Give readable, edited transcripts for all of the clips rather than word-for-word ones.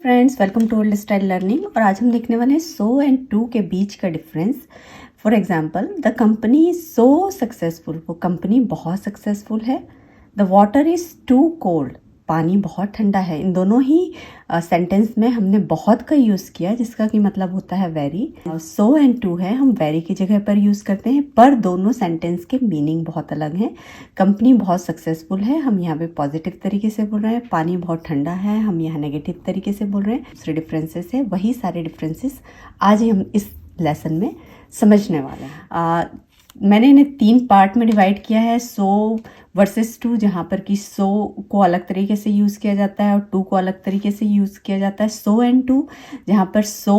Friends, welcome to old style learning. और आज हम देखने वाले हैं सो एंड टू के बीच का difference. For example, the company is so successful. वो कंपनी बहुत सक्सेसफुल है। The water is too cold. पानी बहुत ठंडा है। इन दोनों ही सेंटेंस में हमने बहुत का यूज़ किया, जिसका कि मतलब होता है वेरी। सो एंड टू है, हम वेरी की जगह पर यूज़ करते हैं, पर दोनों सेंटेंस के मीनिंग बहुत अलग हैं। कंपनी बहुत सक्सेसफुल है, हम यहाँ पे पॉजिटिव तरीके से बोल रहे हैं। पानी बहुत ठंडा है, हम यहाँ नेगेटिव तरीके से बोल रहे हैं। दूसरे डिफरेंसेस है, वही सारे डिफरेंसेस आज हम इस लेसन में समझने वाले हैं। मैंने इन्हें 3 पार्ट में डिवाइड किया है, सो वर्सेस टू, जहाँ पर कि सो को अलग तरीके से यूज़ किया जाता है और टू को अलग तरीके से यूज़ किया जाता है। सो एंड टू, जहाँ पर सो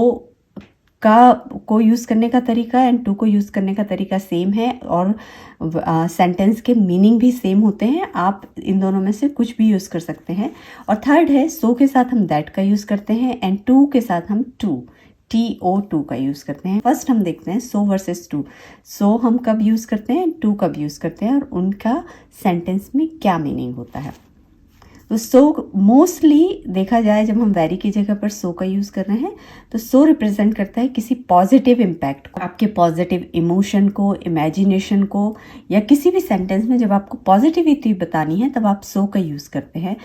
को यूज़ करने का तरीका एंड टू को यूज़ करने का तरीका सेम है और सेंटेंस के मीनिंग भी सेम होते हैं। आप इन दोनों में से कुछ भी यूज़ कर सकते हैं। और थर्ड है, सो के साथ हम दैट का यूज़ करते हैं एंड टू के साथ हम TO2 का यूज़ करते हैं। फर्स्ट हम देखते हैं सो वर्सेस टू। सो हम कब यूज़ करते हैं, टू कब यूज़ करते हैं और उनका सेंटेंस में क्या मीनिंग होता है। तो सो मोस्टली देखा जाए, जब हम वेरी की जगह पर सो का यूज़ कर रहे हैं तो सो रिप्रेजेंट करता है किसी पॉजिटिव इम्पैक्ट को, आपके पॉजिटिव इमोशन को, इमेजिनेशन को, या किसी भी सेंटेंस में जब आपको पॉजिटिविटी बतानी है तब आप सो का यूज़ करते हैं।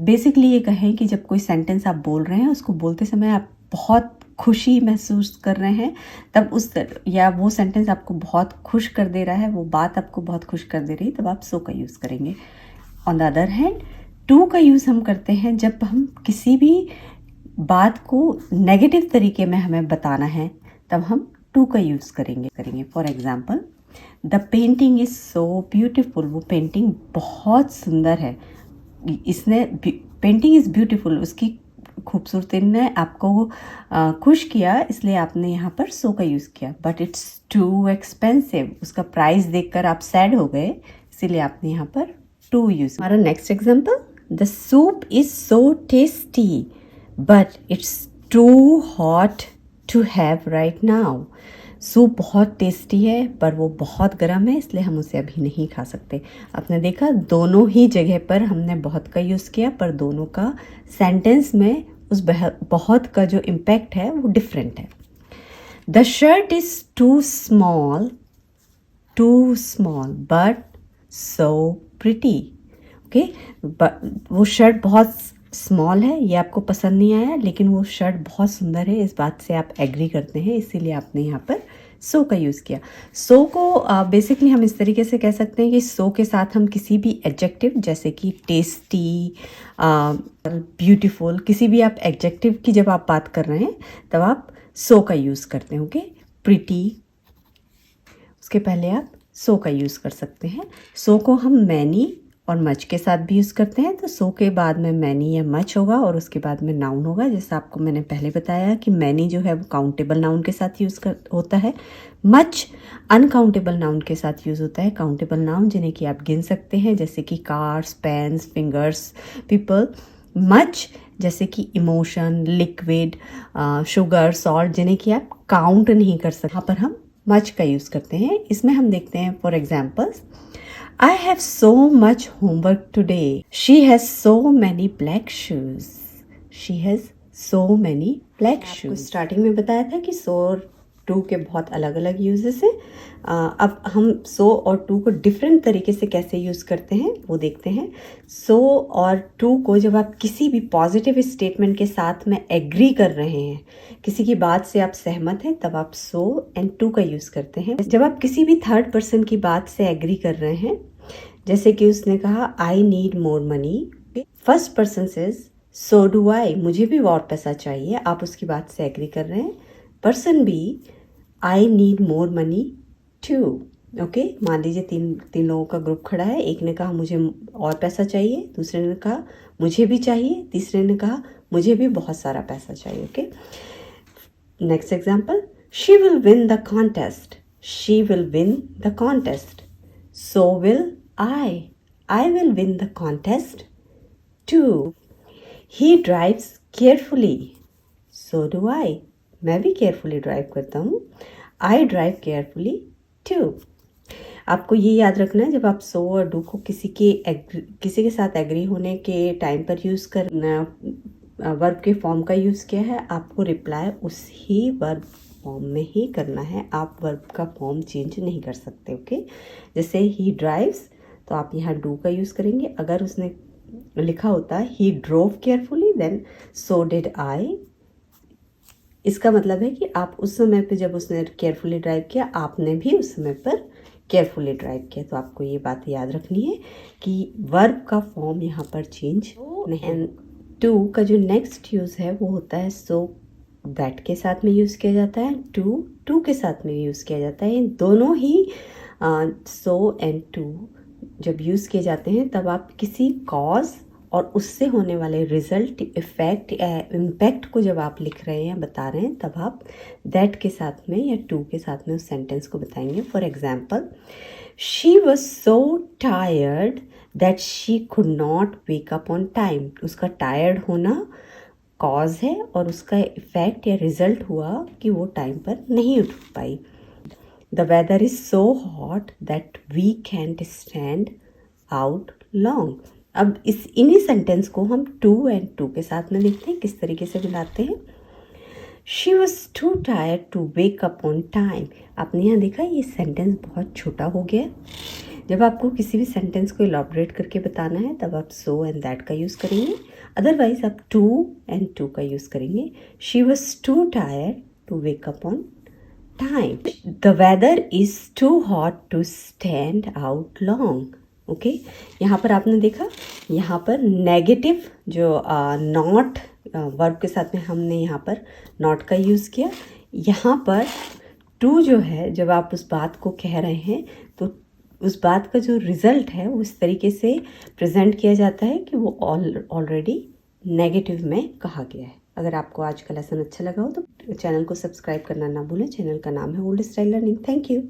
बेसिकली ये कहें कि जब कोई सेंटेंस आप बोल रहे हैं, उसको बोलते समय आप बहुत खुशी महसूस कर रहे हैं, तब या वो सेंटेंस आपको बहुत खुश कर दे रहा है, वो बात आपको बहुत खुश कर दे रही है, तब आप सो का यूज़ करेंगे। On the other hand, too का यूज़ हम करते हैं जब हम किसी भी बात को नेगेटिव तरीके में हमें बताना है, तब हम टू का यूज़ करेंगे। For example, the painting is so beautiful. वो पेंटिंग बहुत सुंदर है। इसने पेंटिंग इज़ ब्यूटिफुल, उसकी खूबसूरती ने आपको खुश किया, इसलिए आपने यहाँ पर सो का यूज़ किया। बट इट्स टू एक्सपेंसिव, उसका प्राइस देखकर आप सैड हो गए, इसीलिए आपने यहाँ पर टू यूज़। हमारा next example, the soup is so tasty but it's too hot to have right now. Soup बहुत टेस्टी है पर वो बहुत गर्म है, इसलिए हम उसे अभी नहीं खा सकते। आपने देखा, दोनों ही जगह पर हमने बहुत का यूज़ किया, पर दोनों का सेंटेंस में उस बहुत का जो इम्पैक्ट है वो डिफरेंट है। The shirt is too small but so pretty. Okay, वो शर्ट बहुत स्मॉल है, ये आपको पसंद नहीं आया, लेकिन वो शर्ट बहुत सुंदर है, इस बात से आप एग्री करते हैं, इसीलिए आपने यहाँ पर सो का यूज़ किया। सो को बेसिकली हम इस तरीके से कह सकते हैं कि सो के साथ हम किसी भी एडजेक्टिव, जैसे कि टेस्टी, ब्यूटीफुल, किसी भी आप एडजेक्टिव की जब आप बात कर रहे हैं तब आप सो का यूज़ करते हैं। ओके, प्रिटी, उसके पहले आप सो का यूज़ कर सकते हैं। सो को हम मैनी और मच के साथ भी यूज़ करते हैं, तो सो के बाद में मैनी या मच होगा और उसके बाद में नाउन होगा। जैसा आपको मैंने पहले बताया कि मैनी जो है वो काउंटेबल नाउन के साथ होता है, मच अनकाउंटेबल नाउन के साथ यूज़ होता है। काउंटेबल नाउन जिन्हें कि आप गिन सकते हैं, जैसे कि cars, pens, fingers, people. Much जैसे कि इमोशन, लिक्विड, शुगर, सॉल्ट, जिन्हें कि आप काउंट नहीं कर सकते, यहाँ पर हम मच का यूज़ करते हैं। इसमें हम देखते हैं, for examples, I have so much homework today. She has so many black shoes. She has so many black shoes. आपको स्टार्टिंग में बताया था कि सो और टू के बहुत अलग अलग यूजेस हैं। अब हम सो और टू को डिफरेंट तरीके से कैसे यूज़ करते हैं वो देखते हैं। सो और टू को जब आप किसी भी पॉजिटिव स्टेटमेंट के साथ में एग्री कर रहे हैं, किसी की बात से आप सहमत हैं, तब आप सो एंड टू का यूज़ करते हैं। जब आप किसी भी थर्ड पर्सन की बात से एग्री कर रहे हैं, जैसे कि उसने कहा आई need more money, first person says so do I, मुझे भी और पैसा चाहिए, आप उसकी बात से एग्री कर रहे हैं। Person B, I need more money too. Okay, मान लीजिए तीन लोगों का ग्रुप खड़ा है, एक ने कहा मुझे और पैसा चाहिए, दूसरे ने कहा मुझे भी चाहिए, तीसरे ने कहा मुझे भी बहुत सारा पैसा चाहिए। Okay, next example, she will win the contest, she will win the contest, so will I will win the contest too. He drives carefully, so do I, मैं भी केयरफुली ड्राइव करता हूँ, I drive carefully too. आपको ये याद रखना है, जब आप सो और डू को किसी के साथ एग्री होने के टाइम पर यूज़ करना वर्ब के फॉर्म का यूज़ किया है, आपको रिप्लाई उसी वर्ब फॉर्म में ही करना है, आप वर्ब का फॉर्म चेंज नहीं कर सकते। ओके, जैसे ही ड्राइव्स तो आप यहाँ डू का यूज़ करेंगे। अगर उसने लिखा होता he drove carefully then so did I. इसका मतलब है कि आप उस समय पे जब उसने केयरफुली ड्राइव किया, आपने भी उस समय पर केयरफुली ड्राइव किया। तो आपको ये बात याद रखनी है कि वर्ब का फॉर्म यहाँ पर चेंज नहीं। टू का जो नेक्स्ट यूज़ है वो होता है सो दैट के साथ में यूज़ किया जाता है, टू के साथ में यूज़ किया जाता है। इन दोनों ही सो एंड टू जब यूज़ किए जाते हैं तब आप किसी कॉज और उससे होने वाले रिजल्ट, इफेक्ट या इम्पैक्ट को जब आप लिख रहे हैं, बता रहे हैं, तब आप दैट के साथ में या टू के साथ में उस सेंटेंस को बताएंगे। For example, she was so tired that she could not wake up on time. उसका टायर्ड होना कॉज है और उसका इफेक्ट या रिजल्ट हुआ कि वो टाइम पर नहीं उठ पाई। The weather is so hot that we can't stand out long. अब इन्हीं सेंटेंस को हम टू एंड टू के साथ में देखते हैं किस तरीके से मिलाते हैं। She was too tired to wake up on time. आपने यहाँ देखा ये सेंटेंस बहुत छोटा हो गया। जब आपको किसी भी सेंटेंस को इलॉबरेट करके बताना है तब आप सो एंड दैट का यूज़ करेंगे, अदरवाइज आप टू एंड टू का यूज़ करेंगे। She was too tired to wake up on time. The weather is too hot to stand out long. Okay, यहाँ पर आपने देखा, यहाँ पर नेगेटिव जो नॉट वर्ब के साथ में हमने यहाँ पर नॉट का यूज़ किया। यहाँ पर टू जो है, जब आप उस बात को कह रहे हैं तो उस बात का जो रिज़ल्ट है वो इस तरीके से प्रेजेंट किया जाता है कि वो ऑलरेडी नेगेटिव में कहा गया है। अगर आपको आज का लेसन अच्छा लगा हो तो चैनल को सब्सक्राइब करना ना भूलें। चैनल का नाम है old style learning. Thank you.